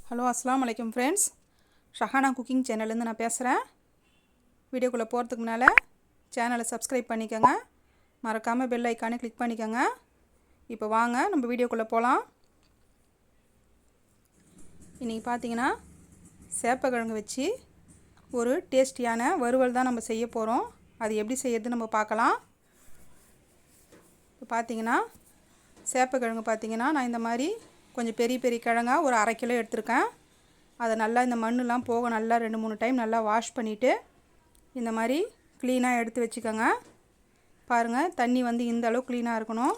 Hello அஸ்ஸலாமு அலைக்கும் friends. Shahana cooking சேனல்லேருந்து நான் பேசுகிறேன். வீடியோக்குள்ளே போகிறதுக்கு முன்னால் சேனலை சப்ஸ்கிரைப் பண்ணிக்கோங்க, மறக்காமல் பெல் ஐக்கானை கிளிக் பண்ணிக்கோங்க. இப்போ வாங்க நம்ம வீடியோக்குள்ளே போகலாம். இன்றைக்கி பார்த்தீங்கன்னா சேப்பக்கிழங்கு வச்சு ஒரு டேஸ்டியான வறுவல் தான் நம்ம செய்ய போகிறோம். அது எப்படி செய்யறது நம்ம பார்க்கலாம். இப்போ பார்த்தீங்கன்னா சேப்பக்கிழங்கு பார்த்தீங்கன்னா நான் இந்த மாதிரி கொஞ்சம் பெரிய பெரிய கிழங்காக ஒரு 1/2 கிலோ எடுத்திருக்கேன். அதை நல்லா இந்த மண்ணெலாம் போக நல்லா 2-3 டைம் நல்லா வாஷ் பண்ணிவிட்டு இந்த மாதிரி க்ளீனாக எடுத்து வச்சுக்கோங்க. பாருங்கள், தண்ணி வந்து இந்த அளவு க்ளீனாக இருக்கணும்.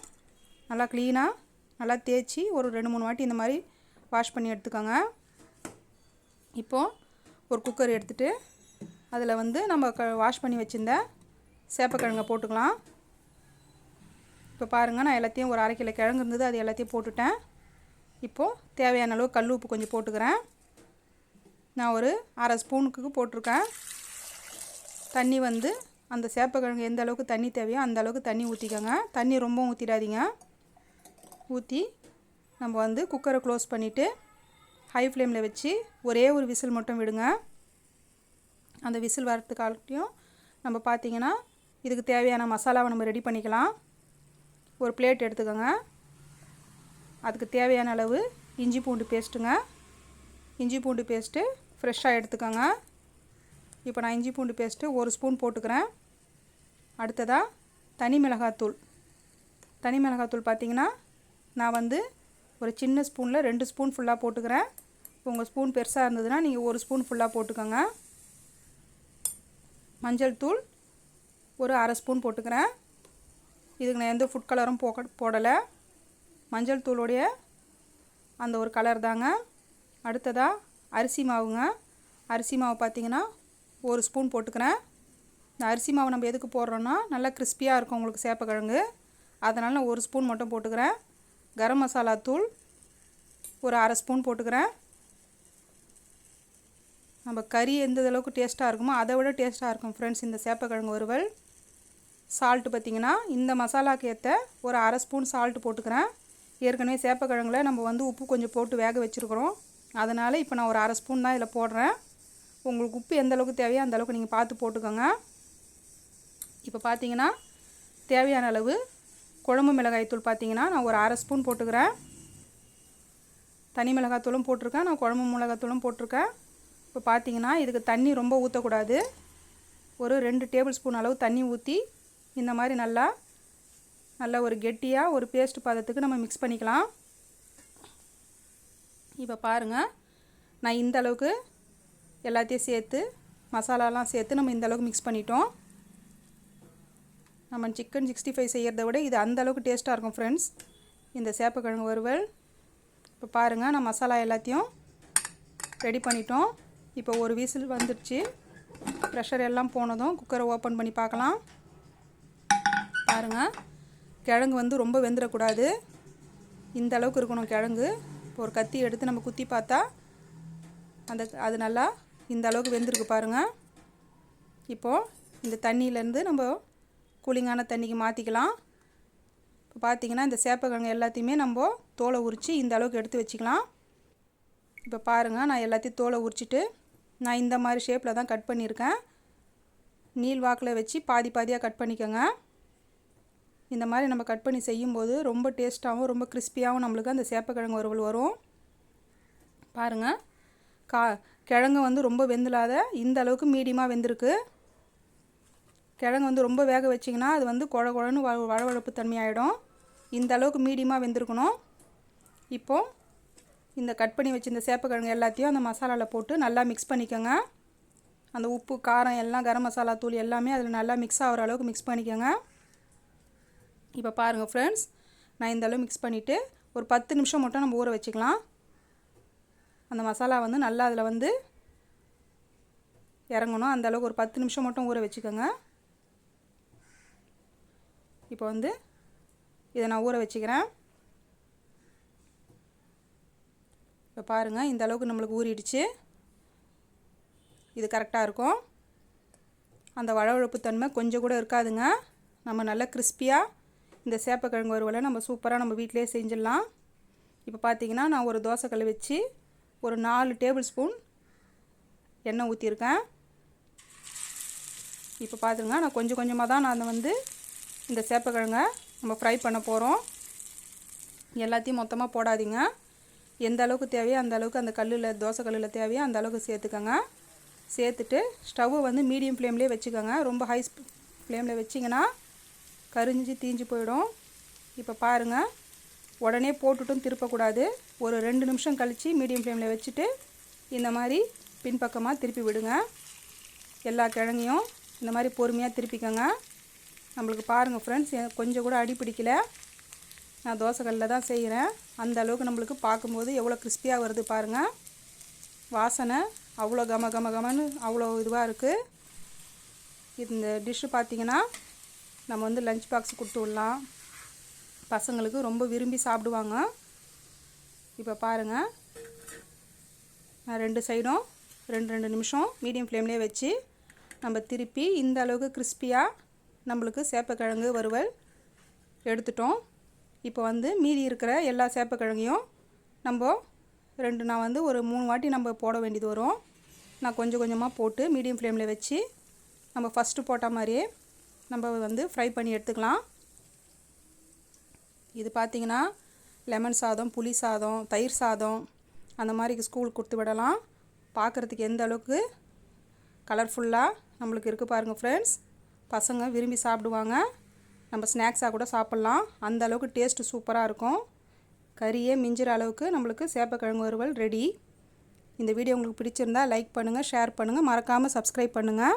நல்லா க்ளீனாக நல்லா தேய்ச்சி ஒரு 2-3 வாட்டி இந்த மாதிரி வாஷ் பண்ணி எடுத்துக்கோங்க. இப்போது ஒரு குக்கர் எடுத்துகிட்டு அதில் வந்து நம்ம வாஷ் பண்ணி வச்சுருந்த சேப்பக்கிழங்கை போட்டுக்கலாம். இப்போ பாருங்கள், நான் எல்லாத்தையும் ஒரு 1/2 கிலோ கிழங்கு இருந்தது, அது எல்லாத்தையும் போட்டுட்டேன். இப்போது தேவையான அளவு கல் உப்பு கொஞ்சம் போட்டுக்கிறேன். நான் ஒரு 1/2 ஸ்பூனுக்கு போட்டிருக்கேன். தண்ணி வந்து அந்த சேப்பக்கிழங்கு எந்த அளவுக்கு தண்ணி தேவையோ அந்த அளவுக்கு தண்ணி ஊற்றிக்கோங்க. தண்ணி ரொம்ப ஊற்றிடாதீங்க. ஊற்றி நம்ம வந்து குக்கரை க்ளோஸ் பண்ணிவிட்டு ஹை ஃப்ளேமில் வச்சு ஒரே ஒரு விசில் மட்டும் விடுங்க. அந்த விசில் வரத்துக்காட்டியும் நம்ம பார்த்திங்கன்னா இதுக்கு தேவையான மசாலாவை நம்ம ரெடி பண்ணிக்கலாம். ஒரு பிளேட் எடுத்துக்கோங்க. அதுக்கு தேவையான அளவு இஞ்சி பூண்டு பேஸ்ட்டுங்க. இஞ்சி பூண்டு பேஸ்ட்டு ஃப்ரெஷ்ஷாக எடுத்துக்கோங்க. இப்போ நான் இஞ்சி பூண்டு பேஸ்ட்டு 1 ஸ்பூன் போட்டுக்கிறேன். அடுத்ததாக தனி மிளகாத்தூள். தனி மிளகாத்தூள் பார்த்திங்கன்னா நான் வந்து ஒரு சின்ன ஸ்பூனில் 2 ஸ்பூன் ஃபுல்லாக போட்டுக்கிறேன். உங்கள் ஸ்பூன் பெருசாக இருந்ததுன்னா நீங்கள் 1 ஸ்பூன் ஃபுல்லாக போட்டுக்கோங்க. மஞ்சள் தூள் ஒரு 1/2 ஸ்பூன் போட்டுக்கிறேன். இதுக்கு நான் எந்த ஃபுட் கலரும் போடலை. மஞ்சள் தூளுடைய அந்த ஒரு கலர் தாங்க. அடுத்ததாக அரிசி மாவுங்க. அரிசி மாவு பார்த்திங்கன்னா 1 ஸ்பூன் போட்டுக்கிறேன். இந்த அரிசி மாவு நம்ம எதுக்கு போடுறோன்னா நல்லா கிறிஸ்பியாக இருக்கும் உங்களுக்கு சேப்பக்கிழங்கு, அதனால் நான் 1 ஸ்பூன் மட்டும் போட்டுக்கிறேன். கரம் மசாலா தூள் ஒரு 1/2 ஸ்பூன் போட்டுக்கிறேன். நம்ம கறி எந்த அளவுக்கு டேஸ்ட்டாக இருக்குமோ அதை விட டேஸ்ட்டாக இருக்கும் ஃப்ரெண்ட்ஸ் இந்த சேப்பக்கிழங்கு வறுவல். சால்ட்டு பார்த்திங்கன்னா இந்த மசாலாக்கு ஏற்ற ஒரு 1/2 ஸ்பூன் சால்ட்டு போட்டுக்கிறேன். ஏற்கனவே சேப்பக்கிழங்குல நம்ம வந்து உப்பு கொஞ்சம் போட்டு வேக வச்சுருக்குறோம், அதனால் இப்போ நான் ஒரு 1/2 ஸ்பூன் தான் இதில் போடுறேன். உங்களுக்கு உப்பு எந்த அளவுக்கு தேவையோ அந்த அளவுக்கு நீங்கள் பார்த்து போட்டுக்கோங்க. இப்போ பார்த்தீங்கன்னா தேவையான அளவு குழம்பு மிளகாய் தூள் பார்த்திங்கன்னா நான் ஒரு 1/2 ஸ்பூன் போட்டுக்கிறேன். தனி மிளகாத்தூளும் போட்டிருக்கேன், நான் குழம்பு மிளகாத்தூளும் போட்டிருக்கேன். இப்போ பார்த்தீங்கன்னா இதுக்கு தண்ணி ரொம்ப ஊற்றக்கூடாது. ஒரு 2 டேபிள் ஸ்பூன் அளவு தண்ணி ஊற்றி இந்த மாதிரி நல்லா ஒரு கெட்டியாக ஒரு பேஸ்ட் பதத்துக்கு நம்ம மிக்ஸ் பண்ணிக்கலாம். இப்போ பாருங்கள், நான் இந்த அளவுக்கு எல்லாத்தையும் சேர்த்து மசாலாலாம் சேர்த்து நம்ம இந்த அளவுக்கு மிக்ஸ் பண்ணிட்டோம். நம்ம சிக்கன் 65 செய்கிறத விட இது அந்த அளவுக்கு டேஸ்ட்டாக இருக்கும் ஃப்ரெண்ட்ஸ் இந்த சேப்பக்கிழங்கு வறுவல். இப்போ பாருங்கள், நான் மசாலா எல்லாத்தையும் ரெடி பண்ணிட்டோம். இப்போ ஒரு விசில் வந்துடுச்சு. ப்ரெஷர் எல்லாம் போனதும் குக்கரை ஓப்பன் பண்ணி பார்க்கலாம். பாருங்கள், கிழங்கு வந்து ரொம்ப வெந்துடக்கூடாது, இந்த அளவுக்கு இருக்கணும் கிழங்கு. இப்போ ஒரு கத்தி எடுத்து நம்ம குத்தி பார்த்தா அது நல்லா இந்த அளவுக்கு வெந்திருக்கு பாருங்கள். இப்போது இந்த தண்ணியிலேருந்து நம்ம கூலிங்கான தண்ணிக்கு மாற்றிக்கலாம். இப்போ பார்த்திங்கன்னா இந்த சேப்பக்கிழங்கு எல்லாத்தையுமே நம்ம தோலை உரித்து இந்த அளவுக்கு எடுத்து வச்சுக்கலாம். இப்போ பாருங்கள், நான் எல்லாத்தையும் தோலை உரிச்சிட்டு நான் இந்த மாதிரி ஷேப்பில் தான் கட் பண்ணியிருக்கேன். நீள் வாக்கில் வச்சு பாதி பாதியாக கட் பண்ணிக்கோங்க. இந்த மாதிரி நம்ம கட் பண்ணி செய்யும்போது ரொம்ப டேஸ்ட்டாகவும் ரொம்ப கிறிஸ்பியாகவும் நம்மளுக்கு அந்த சேப்பக்கிழங்கு வறுவல் வரும். பாருங்கள், கிழங்கு வந்து ரொம்ப வெந்துலாத இந்த அளவுக்கு மீடியமாக வெந்திருக்கு. கிழங்கு வந்து ரொம்ப வேக வச்சிங்கன்னா அது வந்து குழன்னு வழவழப்பு தன்மையாகிடும். இந்த அளவுக்கு மீடியமாக வெந்திருக்கணும். இப்போது இந்த கட் பண்ணி வச்சு இந்த சேப்பக்கிழங்கு எல்லாத்தையும் அந்த மசாலாவில் போட்டு நல்லா மிக்ஸ் பண்ணிக்கோங்க. அந்த உப்பு காரம் எல்லாம் கரம் மசாலா தூள் எல்லாமே அதில் நல்லா மிக்ஸ் ஆகிற அளவுக்கு மிக்ஸ் பண்ணிக்கோங்க. இப்போ பாருங்கள் ஃப்ரெண்ட்ஸ், நான் இந்த அளவு மிக்ஸ் பண்ணிவிட்டு ஒரு 10 நிமிஷம் மட்டும் நம்ம ஊற வச்சுக்கலாம். அந்த மசாலா வந்து நல்லா அதில் வந்து இறங்கணும், அந்த அளவுக்கு ஒரு 10 நிமிஷம் மட்டும் ஊற வச்சுக்கோங்க. இப்போ வந்து இதை நான் ஊற வச்சுக்கிறேன். இப்போ பாருங்கள், இந்த அளவுக்கு நம்மளுக்கு ஊறிடுச்சு. இது கரெக்டாக இருக்கும். அந்த வழவழப்பு தன்மை கொஞ்சம் கூட இருக்காதுங்க. நம்ம நல்லா கிறிஸ்பியாக இந்த சேப்பக்கிழங்கு வறுவலை நம்ம சூப்பராக நம்ம வீட்டிலே செஞ்சிடலாம். இப்போ பார்த்திங்கன்னா நான் ஒரு தோசைக்கல் வச்சு ஒரு 4 டேபிள் ஸ்பூன் எண்ணெய் ஊற்றிருக்கேன். இப்போ பார்த்துங்க, நான் கொஞ்சம் கொஞ்சமாக தான் நான் வந்து இந்த சேப்பக்கிழங்கை நம்ம ஃப்ரை பண்ண போகிறோம். எல்லாத்தையும் மொத்தமாக போடாதீங்க. எந்த அளவுக்கு தேவையோ அந்த அளவுக்கு அந்த கல்லில், தோசை கல்லில் தேவையோ அந்த அளவுக்கு சேர்த்துக்கோங்க. சேர்த்துட்டு ஸ்டவ்வை வந்து மீடியம் ஃப்ளேம்லேயே வச்சுக்கோங்க. ரொம்ப ஹை ஃப்ளேமில் வச்சிங்கன்னா கரிஞ்சு தீஞ்சு போயிடும். இப்போ பாருங்கள், உடனே போட்டுட்டும் திருப்பக்கூடாது. ஒரு 2 நிமிஷம் கழித்து மீடியம் ஃப்ளேமில் வச்சுட்டு இந்த மாதிரி பின்பக்கமாக திருப்பி விடுங்க. எல்லா கிழங்கையும் இந்த மாதிரி பொறுமையாக திருப்பிக்கோங்க. நம்மளுக்கு பாருங்கள் ஃப்ரெண்ட்ஸ், கொஞ்சம் கூட அடி பிடிக்கல. நான் தோசைக்கல்லில் தான் செய்கிறேன். அந்த அளவுக்கு நம்மளுக்கு பார்க்கும்போது எவ்வளோ கிறிஸ்பியாக வருது பாருங்கள். வாசனை அவ்வளோ கமன்னு அவ்வளோ இதுவாக இருக்குது. இந்த டிஷ்ஷு பார்த்திங்கன்னா நம்ம வந்து லஞ்ச் பாக்ஸ் கொடுத்து விடலாம். பசங்களுக்கு ரொம்ப விரும்பி சாப்பிடுவாங்க. இப்போ பாருங்கள், நான் 2 சைடும் 2 நிமிஷம் மீடியம் ஃப்ளேம்லேயே வச்சு நம்ம திருப்பி இந்த அளவுக்கு கிறிஸ்பியாக நம்மளுக்கு சேப்பக்கிழங்கு வறுவல் எடுத்துட்டோம். இப்போ வந்து மீதி இருக்கிற எல்லா சேப்பக்கிழங்கையும் நம்ம நான் வந்து ஒரு 3 வாட்டி நம்ம போட வேண்டியது வரும். நான் கொஞ்சம் கொஞ்சமாக போட்டு மீடியம் ஃப்ளேமில் வச்சு நம்ம ஃபஸ்ட்டு போட்ட மாதிரியே நம்ம வந்து ஃப்ரை பண்ணி எடுத்துக்கலாம். இது பார்த்திங்கன்னா லெமன் சாதம், புளி சாதம், தயிர் சாதம் அந்த மாதிரி ஸ்கூலுக்கு கொடுத்து விடலாம். பார்க்குறதுக்கு எந்த அளவுக்கு கலர்ஃபுல்லாக நம்மளுக்கு இருக்குது பாருங்கள் ஃப்ரெண்ட்ஸ். பசங்க விரும்பி சாப்பிடுவாங்க. நம்ம ஸ்நாக்ஸாக கூட சாப்பிட்லாம். அந்த அளவுக்கு டேஸ்ட்டு சூப்பராக இருக்கும். கறியே மிஞ்சிற அளவுக்கு நம்மளுக்கு சேப்பக்கிழங்கு வறுவல் ரெடி. இந்த வீடியோ உங்களுக்கு பிடிச்சிருந்தா லைக் பண்ணுங்கள், ஷேர் பண்ணுங்கள், மறக்காமல் சப்ஸ்கிரைப் பண்ணுங்கள்.